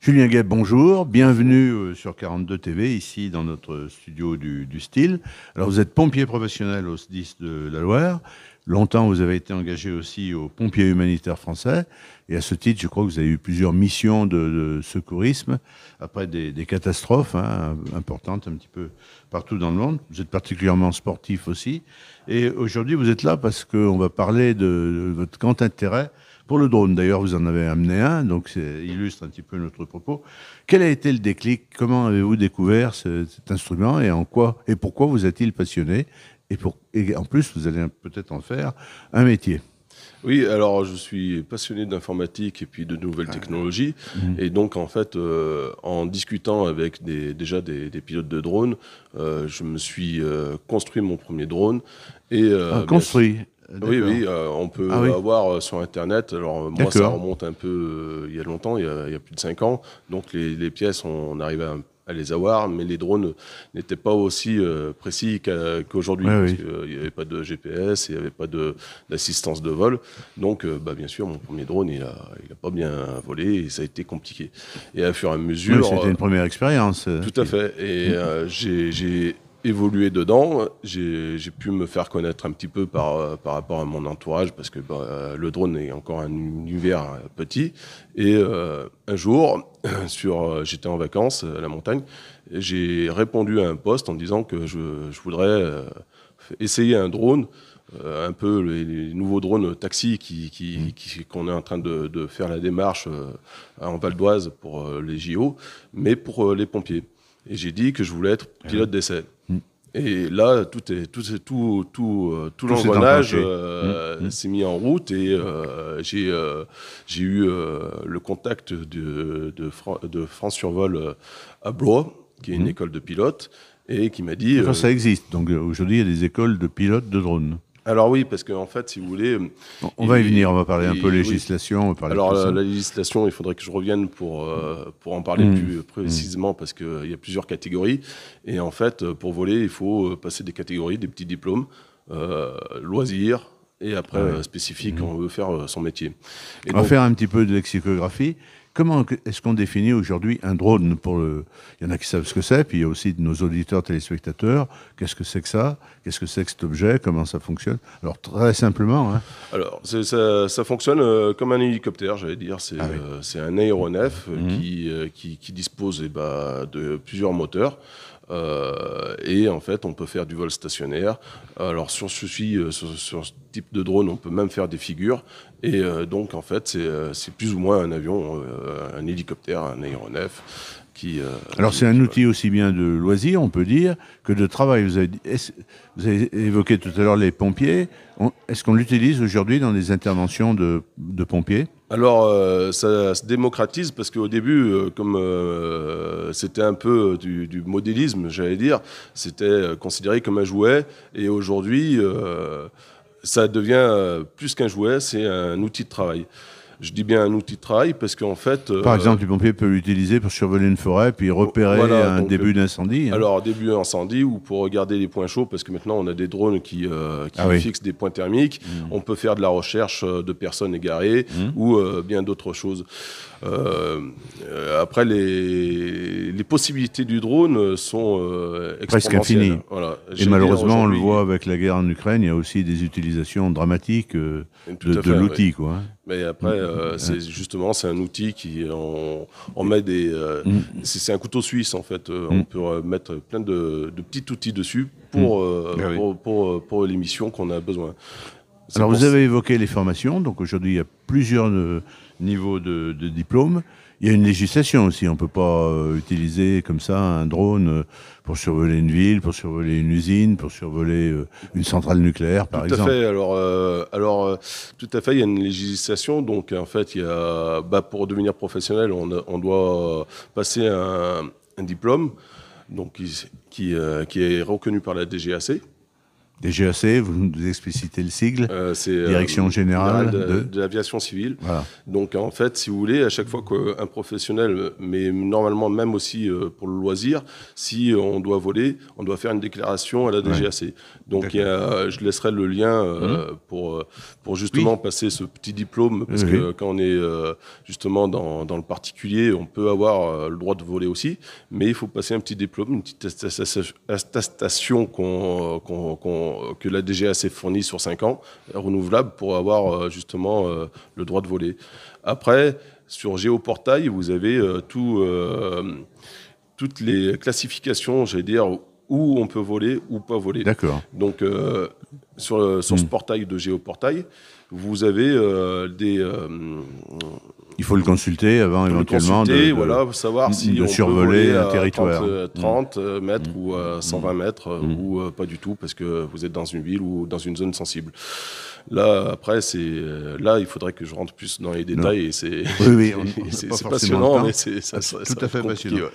Julien Gueb, bonjour, bienvenue sur 42 TV, ici dans notre studio du Style. Alors vous êtes pompier professionnel au SDIS de la Loire. Longtemps, vous avez été engagé aussi aux pompiers humanitaires français. Et à ce titre, je crois que vous avez eu plusieurs missions de secourisme après des catastrophes importantes un petit peu partout dans le monde. Vous êtes particulièrement sportif aussi. Et aujourd'hui, vous êtes là parce qu'on va parler de votre grand intérêt pour le drone. D'ailleurs, vous en avez amené un, donc ça illustre un petit peu notre propos. Quel a été le déclic? Comment avez-vous découvert cet instrument et en quoi et pourquoi vous a-t-il passionné et en plus, vous allez peut-être en faire un métier. Oui, alors je suis passionné d'informatique et puis de nouvelles technologies. Et donc, en fait, en discutant avec déjà des pilotes de drones, je me suis construit mon premier drone. Et, construit. Oui, oui, on peut avoir sur Internet. Alors moi, ça remonte un peu il y a longtemps, il y a plus de 5 ans. Donc les pièces, on arrivait à les avoir, mais les drones n'étaient pas aussi précis qu'aujourd'hui. Parce qu'il n'y avait pas de GPS, il n'y avait pas d'assistance de vol. Donc, bien sûr, mon premier drone, il a pas bien volé et ça a été compliqué. Et à fur et à mesure... Oui, c'était une première expérience. Tout à fait. Et j'ai évolué dedans, j'ai pu me faire connaître un petit peu par rapport à mon entourage parce que le drone est encore un univers petit. Et un jour, j'étais en vacances à la montagne, j'ai répondu à un post en disant que je voudrais essayer un drone, un peu les nouveaux drones taxi qu'on est en train de faire la démarche en Val d'Oise pour les JO, mais pour les pompiers. Et j'ai dit que je voulais être pilote d'essai. Et là, tout l'engrenage s'est mis en route et j'ai eu le contact de France Survol à Blois, qui est une école de pilotes, et qui m'a dit... Enfin, ça existe. Donc aujourd'hui, il y a des écoles de pilotes de drones. Alors oui, parce qu'en fait, si vous voulez... On va y venir, on va parler un peu législation. Oui. Alors la législation, il faudrait que je revienne pour en parler plus précisément, parce qu'il y a plusieurs catégories. Et en fait, pour voler, il faut passer des catégories, des petits diplômes, loisirs, et après spécifiques quand on veut faire son métier. On va faire un petit peu de lexicographie. Comment est-ce qu'on définit aujourd'hui un drone Il y en a qui savent ce que c'est, puis il y a aussi de nos auditeurs téléspectateurs. Qu'est-ce que c'est que ça? Qu'est-ce que c'est que cet objet? Comment ça fonctionne? Alors, très simplement. Alors, ça fonctionne comme un hélicoptère, j'allais dire. C'est un aéronef qui dispose de plusieurs moteurs. Et en fait, on peut faire du vol stationnaire. Alors, sur ce type de drone, on peut même faire des figures. Et donc, en fait, c'est plus ou moins un avion, un hélicoptère, un aéronef. Alors, c'est un outil aussi bien de loisir, on peut dire, que de travail. Vous avez évoqué tout à l'heure les pompiers. Est-ce qu'on l'utilise aujourd'hui dans des interventions de pompiers? Alors, ça se démocratise parce qu'au début, comme c'était un peu du modélisme, j'allais dire, c'était considéré comme un jouet. Et aujourd'hui, ça devient plus qu'un jouet, c'est un outil de travail. Je dis bien un outil de travail parce qu'en fait... Par exemple, le pompier peut l'utiliser pour survoler une forêt puis repérer un début d'incendie. Alors, début d'incendie ou pour regarder les points chauds, parce que maintenant, on a des drones qui fixent des points thermiques. On peut faire de la recherche de personnes égarées ou bien d'autres choses. Après, les possibilités du drone sont exponentielles. Presque infinies. Voilà. Et malheureusement, on le voit avec la guerre en Ukraine, il y a aussi des utilisations dramatiques de l'outil. Oui. Mais après, c'est un outil qui on met des... c'est un couteau suisse, en fait. On peut mettre plein de petits outils dessus pour les missions qu'on a besoin. Alors, vous avez évoqué les formations. Donc, aujourd'hui, il y a plusieurs niveaux de diplômes. Il y a une législation aussi. On ne peut pas utiliser comme ça un drone pour survoler une ville, pour survoler une usine, pour survoler une centrale nucléaire, par exemple. Tout à fait. Alors, tout à fait, il y a une législation. Donc, en fait, il y a, pour devenir professionnel, on doit passer un diplôme donc, qui est reconnu par la DGAC. DGAC, vous nous explicitez le sigle. C'est Direction générale de l'aviation civile. Voilà. Donc en fait, si vous voulez, à chaque fois qu'un professionnel, mais normalement même aussi pour le loisir, si on doit voler, on doit faire une déclaration à la DGAC. Ouais. Donc je laisserai le lien pour justement passer ce petit diplôme, parce que quand on est justement dans le particulier, on peut avoir le droit de voler aussi, mais il faut passer un petit diplôme, une petite attestation que la DGAC fournit sur 5 ans, renouvelable, pour avoir justement le droit de voler. Après, sur Géoportail, vous avez toutes les classifications, j'allais dire, où on peut voler ou pas voler. D'accord. Donc, sur ce portail de Géoportail, vous avez il faut le consulter avant éventuellement voilà, savoir si de on survoler peut voler un territoire. 30 mètres ou 120 mètres ou pas du tout, parce que vous êtes dans une ville ou dans une zone sensible. Là, après, là, il faudrait que je rentre plus dans les détails. Et c'est passionnant, mais c'est tout à fait passionnant. Ouais.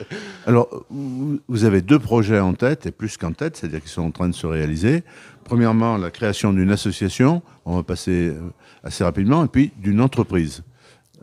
Alors, vous avez 2 projets en tête, et plus qu'en tête, c'est-à-dire qu'ils sont en train de se réaliser. Premièrement, la création d'une association, on va passer assez rapidement, et puis d'une entreprise.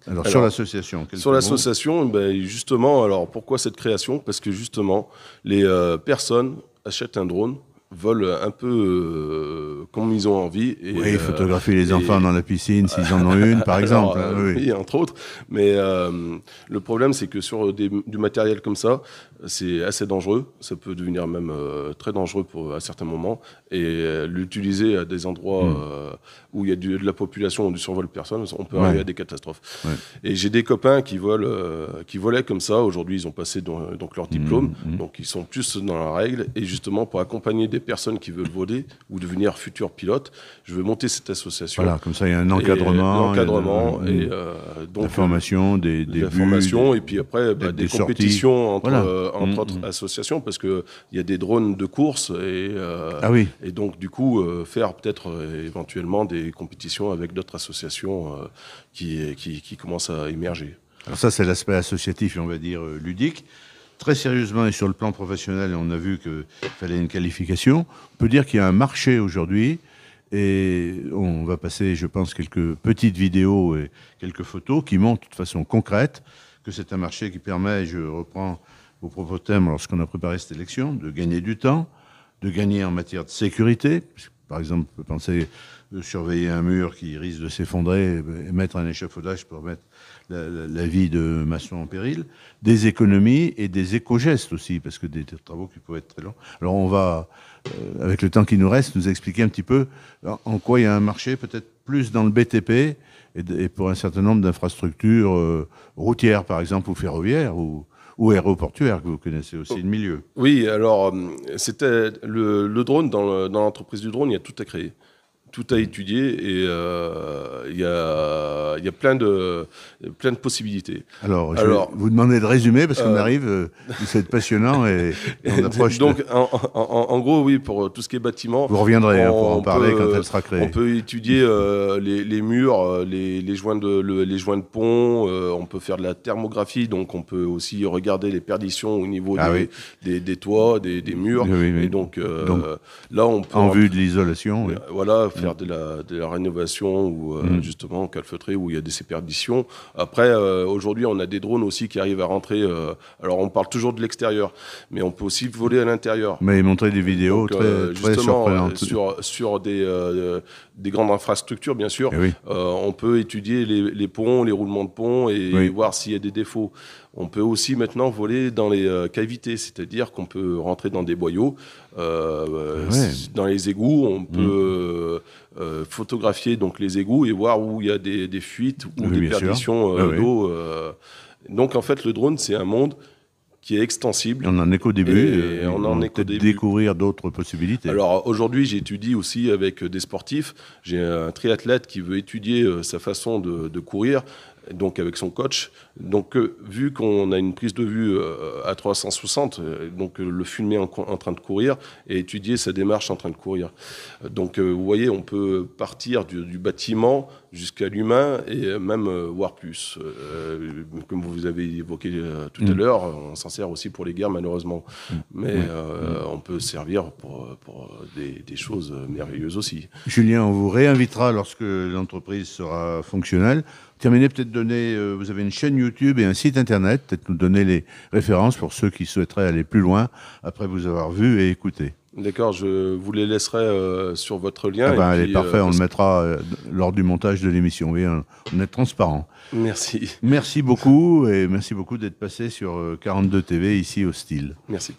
Alors sur l'association. Sur l'association, justement, alors pourquoi cette création ? Parce que justement, les personnes achètent un drone, volent un peu comme ils ont envie. Et photographier les enfants dans la piscine s'ils en ont une, par exemple. Oui, entre autres. Mais le problème, c'est que sur du matériel comme ça, c'est assez dangereux. Ça peut devenir même très dangereux à certains moments. Et l'utiliser à des endroits où il y a de la population ou du survol de personnes, on peut arriver à des catastrophes. Ouais. Et j'ai des copains qui volaient comme ça. Aujourd'hui, ils ont passé donc leur diplôme. Donc, ils sont plus dans la règle. Et justement, pour accompagner des personnes qui veulent voler ou devenir futurs pilotes, je veux monter cette association. Voilà, comme ça, il y a un encadrement. Et donc, la formation, des buts. La formation, et puis après, des compétitions entre autres associations, parce qu'il y a des drones de course. Et donc, du coup, faire peut-être éventuellement des compétitions avec d'autres associations qui commencent à émerger. Alors ça, c'est l'aspect associatif et on va dire ludique. Très sérieusement et sur le plan professionnel, on a vu qu'il fallait une qualification. On peut dire qu'il y a un marché aujourd'hui et on va passer, je pense, quelques petites vidéos et quelques photos qui montrent de façon concrète que c'est un marché qui permet, je reprends vos propos thèmes lorsqu'on a préparé cette élection, de gagner du temps, de gagner en matière de sécurité. Par exemple, on peut penser de surveiller un mur qui risque de s'effondrer et mettre un échafaudage pour mettre la vie de maçons en péril, des économies et des éco-gestes aussi, parce que des travaux qui peuvent être très longs. Alors on va, avec le temps qui nous reste, nous expliquer un petit peu en quoi il y a un marché, peut-être plus dans le BTP et pour un certain nombre d'infrastructures routières, par exemple, ou ferroviaires, ou aéroportuaires, que vous connaissez aussi le milieu. Oui, alors, c'était le drone, dans l'entreprise du drone, il y a tout à créer. Tout à étudier et il y a plein de possibilités. Alors, je vais vous demander de résumer parce qu'on arrive, c'est passionnant et on approche. Donc, en gros, oui, pour tout ce qui est bâtiment. Vous reviendrez pour en parler quand elle sera créée. On peut étudier les murs, les joints de pont. On peut faire de la thermographie, donc on peut aussi regarder les perditions au niveau des toits, des murs. Oui. Et donc là, on peut en vue de l'isolation. Oui. Voilà. Faire de la rénovation ou justement calfeutrer où il y a des perditions. Après, aujourd'hui, on a des drones aussi qui arrivent à rentrer. Alors, on parle toujours de l'extérieur, mais on peut aussi voler à l'intérieur. Mais montrer des vidéos donc, très surprenantes. Sur des grandes infrastructures, bien sûr, oui. On peut étudier les ponts, les roulements de ponts et voir s'il y a des défauts. On peut aussi maintenant voler dans les cavités, c'est-à-dire qu'on peut rentrer dans des boyaux, dans les égouts, on peut photographier donc les égouts et voir où il y a des fuites ou des perditions d'eau. Donc en fait, le drone, c'est un monde qui est extensible. On en est qu'au début, et on en est qu'au début. Découvrir d'autres possibilités. Alors aujourd'hui, j'étudie aussi avec des sportifs. J'ai un triathlète qui veut étudier sa façon de courir, donc avec son coach. Donc vu qu'on a une prise de vue à 360, donc le filmer en train de courir et étudier sa démarche en train de courir. Donc vous voyez, on peut partir du bâtiment jusqu'à l'humain et même voire plus. Comme vous avez évoqué tout à l'heure, on s'en sert aussi pour les guerres malheureusement, mais on peut servir pour des choses merveilleuses aussi. Julien, on vous réinvitera lorsque l'entreprise sera fonctionnelle. Terminez, peut-être donner, vous avez une chaîne YouTube et un site internet, peut-être nous donner les références pour ceux qui souhaiteraient aller plus loin après vous avoir vu et écouté. D'accord, je vous les laisserai sur votre lien. Ah ben, elle est parfait, on le mettra lors du montage de l'émission. Oui, on est transparent. Merci. Merci beaucoup et merci beaucoup d'être passé sur 42 TV ici au Style. Merci.